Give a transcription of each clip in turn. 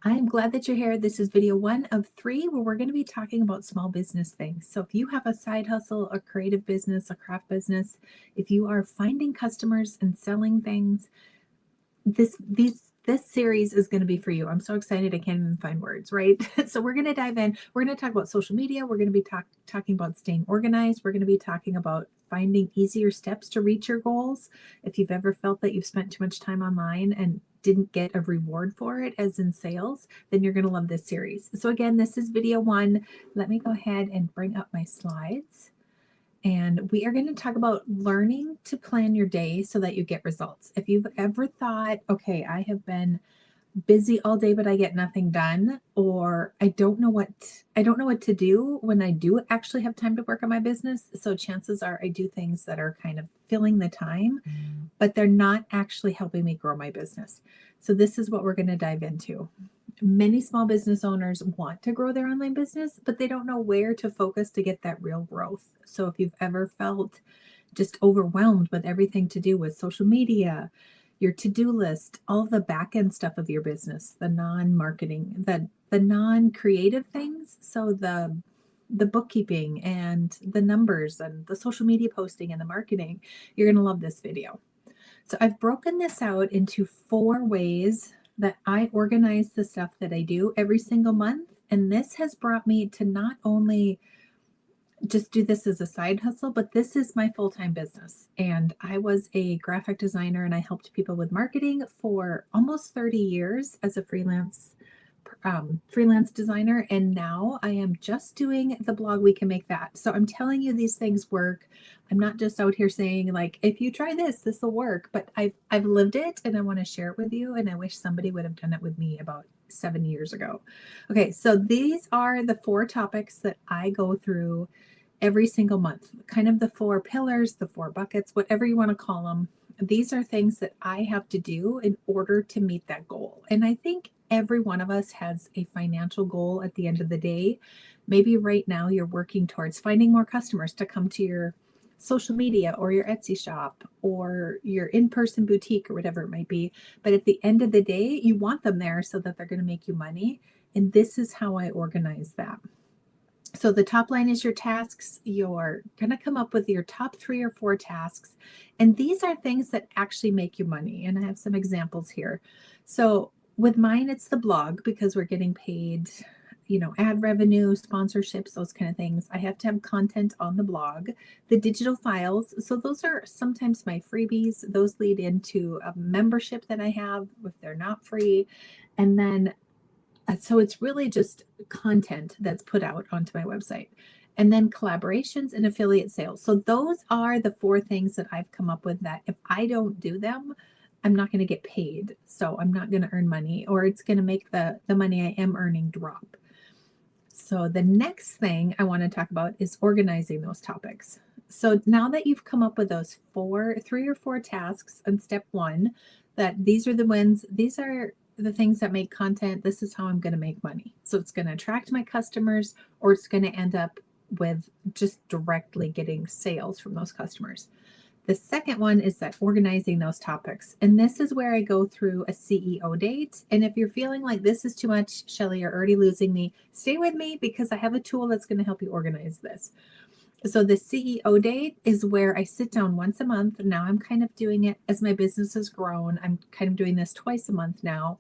I'm glad that you're here. This is video 1 of 3 where we're going to be talking about small business things. So if you have a side hustle, a creative business, a craft business, if you are finding customers and selling things, this series is going to be for you. I'm so excited I can't even find words, right? So we're going to dive in. We're going to talk about social media. We're going to be talking about staying organized. We're going to be talking about finding easier steps to reach your goals. If you've ever felt that you've spent too much time online and didn't get a reward for it, as in sales, then you're going to love this series. So again, this is video 1. Let me go ahead and bring up my slides. And we are going to talk about learning to plan your day so that you get results. If you've ever thought, okay, I have been busy all day but I get nothing done, or I don't know what to do when I do actually have time to work on my business. So chances are I do things that are kind of filling the time, but they're not actually helping me grow my business. So this is what we're going to dive into. Many small business owners want to grow their online business, but they don't know where to focus to get that real growth. So if you've ever felt just overwhelmed with everything to do with social media, your to-do list, all the back end stuff of your business, the non-marketing, the non-creative things, so the bookkeeping and the numbers and the social media posting and the marketing, you're going to love this video. So I've broken this out into 4 ways that I organize the stuff that I do every single month. And this has brought me to not only just do this as a side hustle, but this is my full-time business. And I was a graphic designer and I helped people with marketing for almost 30 years as a freelance designer. And now I am just doing the blog We Can Make That. So I'm telling you these things work. I'm not just out here saying like, if you try this will work, but I've lived it and I want to share it with you. And I wish somebody would have done it with me about 7 years ago. Okay, so these are the 4 topics that I go through every single month, kind of the 4 pillars, the 4 buckets, whatever you want to call them. These are things that I have to do in order to meet that goal. And I think every one of us has a financial goal at the end of the day. Maybe right now you're working towards finding more customers to come to your social media or your Etsy shop or your in-person boutique or whatever it might be. But at the end of the day, you want them there so that they're going to make you money. And this is how I organize that. So the top line is your tasks. You're going to come up with your top 3 or 4 tasks. And these are things that actually make you money. And I have some examples here. So with mine, it's the blog because we're getting paid, ad revenue, sponsorships, those kind of things. I have to have content on the blog. The digital files. So those are sometimes my freebies. Those lead into a membership that I have if they're not free. And then so it's really just content that's put out onto my website. And then collaborations and affiliate sales. So those are the 4 things that I've come up with that if I don't do them, I'm not going to get paid. So I'm not going to earn money, or it's going to make the money I am earning drop. So the next thing I want to talk about is organizing those topics. So now that you've come up with those 3 or 4 tasks on step 1, that these are the ones, these are the things that make content. This is how I'm going to make money. So it's going to attract my customers, or it's going to end up with just directly getting sales from those customers. The second one is that organizing those topics. And this is where I go through a CEO date. And if you're feeling like this is too much, Shelly, you're already losing me, stay with me because I have a tool that's going to help you organize this. So the CEO date is where I sit down once a month. Now I'm kind of doing it as my business has grown. I'm kind of doing this twice a month now.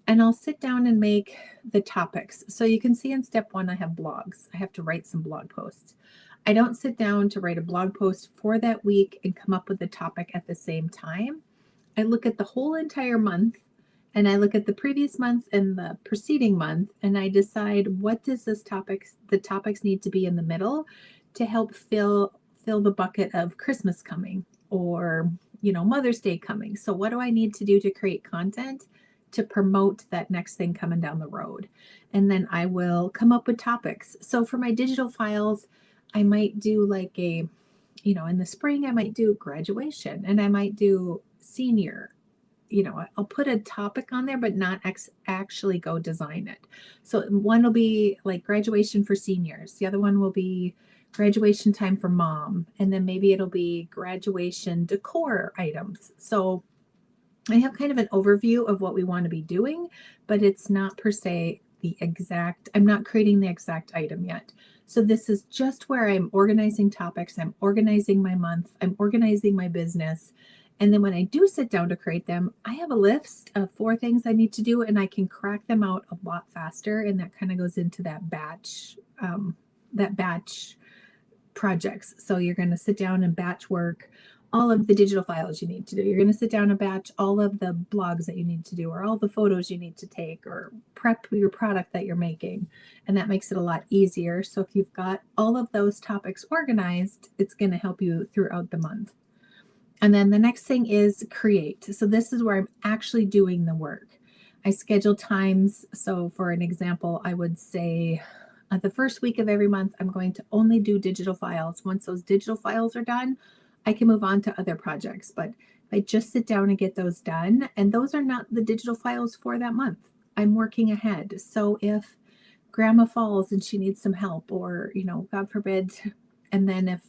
And I'll sit down and make the topics. So you can see in step 1, I have blogs. I have to write some blog posts. I don't sit down to write a blog post for that week and come up with the topic at the same time. I look at the whole entire month, and I look at the previous month and the preceding month, and I decide what does the topics need to be in the middle to help fill the bucket of Christmas coming, or Mother's Day coming. So what do I need to do to create content to promote that next thing coming down the road? And then I will come up with topics. So for my digital files, I might do like in the spring, I might do graduation, and I might do senior. I'll put a topic on there, but not actually go design it. So one will be like graduation for seniors. The other one will be graduation time for mom. And then maybe it'll be graduation decor items. So I have kind of an overview of what we want to be doing, but it's not per se the exact, I'm not creating the exact item yet. So this is just where I'm organizing topics, I'm organizing my month, I'm organizing my business. And then when I do sit down to create them, I have a list of 4 things I need to do, and I can crack them out a lot faster. And that kind of goes into that batch projects. So you're going to sit down and batch work all of the digital files you need to do. You're going to sit down and batch all of the blogs that you need to do, or all the photos you need to take, or prep your product that you're making. And that makes it a lot easier. So if you've got all of those topics organized, it's going to help you throughout the month. And then the next thing is create. So this is where I'm actually doing the work. I schedule times. So for an example, I would say the first week of every month, I'm going to only do digital files. Once those digital files are done, I can move on to other projects. But if I just sit down and get those done, and those are not the digital files for that month, I'm working ahead. So if grandma falls and she needs some help, or, God forbid, and then if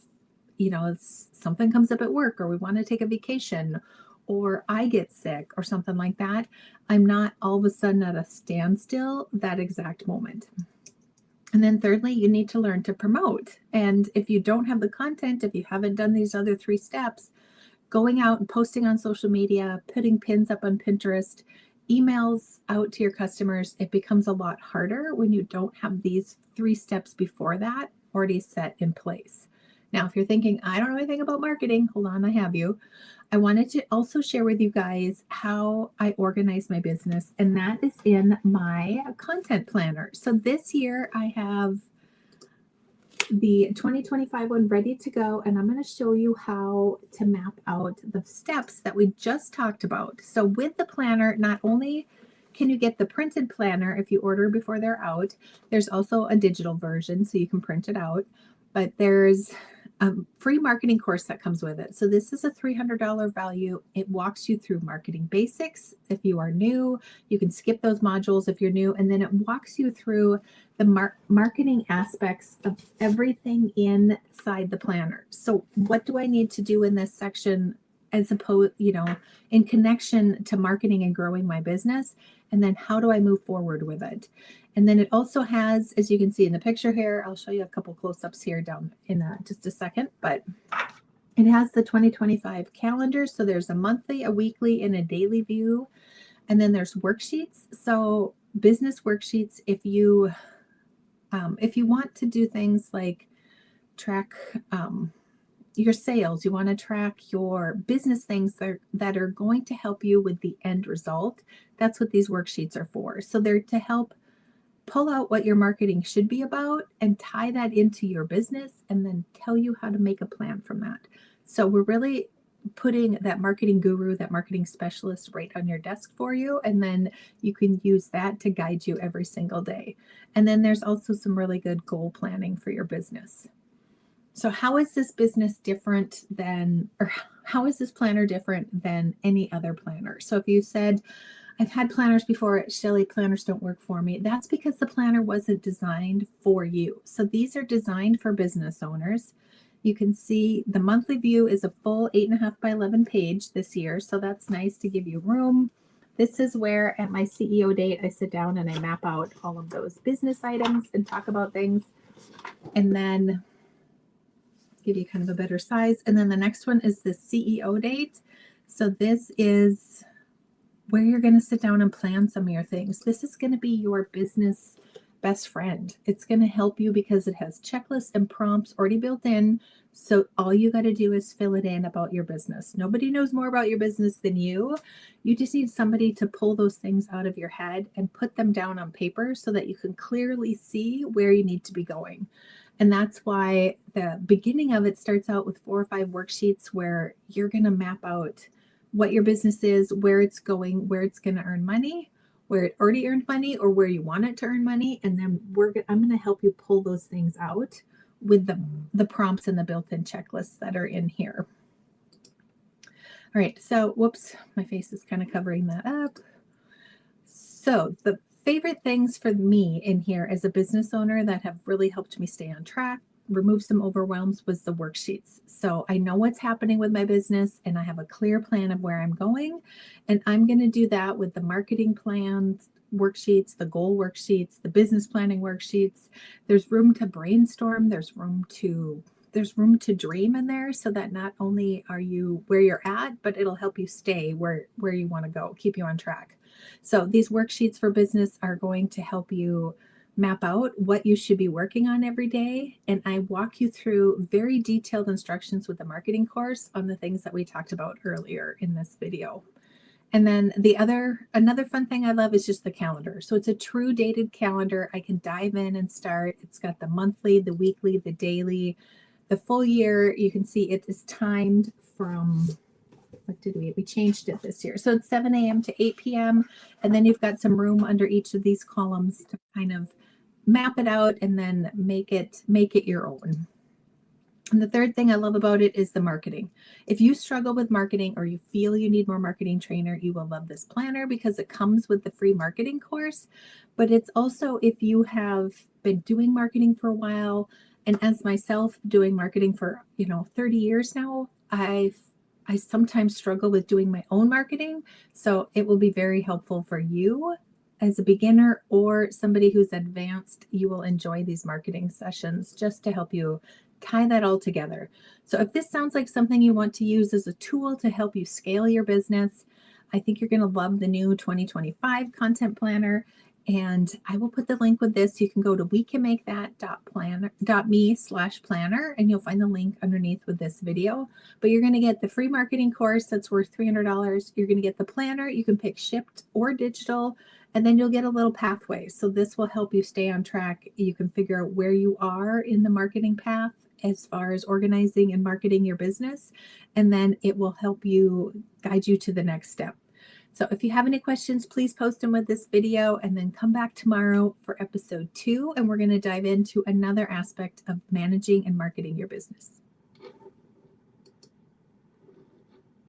something comes up at work, or we want to take a vacation, or I get sick or something like that, I'm not all of a sudden at a standstill that exact moment. And then thirdly, you need to learn to promote. And if you don't have the content, if you haven't done these other 3 steps, going out and posting on social media, putting pins up on Pinterest, emails out to your customers, it becomes a lot harder when you don't have these 3 steps before that already set in place. Now, if you're thinking, I don't know anything about marketing, hold on, I have you. I wanted to also share with you guys how I organize my business, and that is in my content planner. So this year I have the 2025 one ready to go, and I'm going to show you how to map out the steps that we just talked about. So with the planner, not only can you get the printed planner if you order before they're out, there's also a digital version so you can print it out, but there's a free marketing course that comes with it. So this is a $300 value. It walks you through marketing basics. If you are new, you can skip those modules if you're new, and then it walks you through the marketing aspects of everything inside the planner. So what do I need to do in this section as opposed, in connection to marketing and growing my business? And then how do I move forward with it? And then it also has, as you can see in the picture here, I'll show you a couple close-ups here down in just a second, but it has the 2025 calendar. So there's a monthly, a weekly, and a daily view. And then there's worksheets. So business worksheets, if you want to do things like track your sales, you want to track your business things that are going to help you with the end result, that's what these worksheets are for. So they're to help pull out what your marketing should be about and tie that into your business, and then tell you how to make a plan from that. So we're really putting that marketing guru, that marketing specialist right on your desk for you, and then you can use that to guide you every single day. And then there's also some really good goal planning for your business. So how is this business different than, or how is this planner different than any other planner? So if you said, I've had planners before, Shelly, planners don't work for me, that's because the planner wasn't designed for you. So these are designed for business owners. You can see the monthly view is a full 8.5 by 11 page this year. So that's nice to give you room. This is where at my CEO date, I sit down and I map out all of those business items and talk about things, and then give you kind of a better size. And then the next one is the CEO date. So this is where you're going to sit down and plan some of your things. This is going to be your business best friend. It's going to help you because it has checklists and prompts already built in. So all you got to do is fill it in about your business. Nobody knows more about your business than you. You just need somebody to pull those things out of your head and put them down on paper so that you can clearly see where you need to be going. And that's why the beginning of it starts out with 4 or 5 worksheets where you're going to map out what your business is, where it's going, where it's going to earn money, where it already earned money, or where you want it to earn money. And then I'm going to help you pull those things out with the prompts and the built-in checklists that are in here. All right, so whoops, my face is kind of covering that up. So the favorite things for me in here as a business owner that have really helped me stay on track remove some overwhelms was the worksheets. So I know what's happening with my business and I have a clear plan of where I'm going. And I'm going to do that with the marketing plans worksheets, the goal worksheets, the business planning worksheets. There's room to brainstorm, there's room to dream in there, so that not only are you where you're at, but it'll help you stay where you want to go, keep you on track. So these worksheets for business are going to help you map out what you should be working on every day. And I walk you through very detailed instructions with the marketing course on the things that we talked about earlier in this video. And then another fun thing I love is just the calendar. So it's a true dated calendar. I can dive in and start. It's got the monthly, the weekly, the daily, the full year. You can see it is timed from, what did we changed it this year. So it's 7 a.m. to 8 p.m. And then you've got some room under each of these columns to kind of map it out and then make it your own. And the third thing I love about it is the marketing. If you struggle with marketing or you feel you need more marketing trainer, you will love this planner because it comes with the free marketing course. But it's also, if you have been doing marketing for a while, and as myself doing marketing for 30 years now, I sometimes struggle with doing my own marketing. So it will be very helpful for you as a beginner or somebody who's advanced. You will enjoy these marketing sessions just to help you tie that all together. So if this sounds like something you want to use as a tool to help you scale your business, I think you're going to love the new 2025 content planner. And I will put the link with this. You can go to wecanmakethat.me/planner and you'll find the link underneath with this video. But you're going to get the free marketing course that's worth $300. You're going to get the planner. You can pick shipped or digital, and then you'll get a little pathway. So this will help you stay on track. You can figure out where you are in the marketing path as far as organizing and marketing your business. And then it will help you guide you to the next step. So if you have any questions, please post them with this video and then come back tomorrow for episode 2. And we're going to dive into another aspect of managing and marketing your business.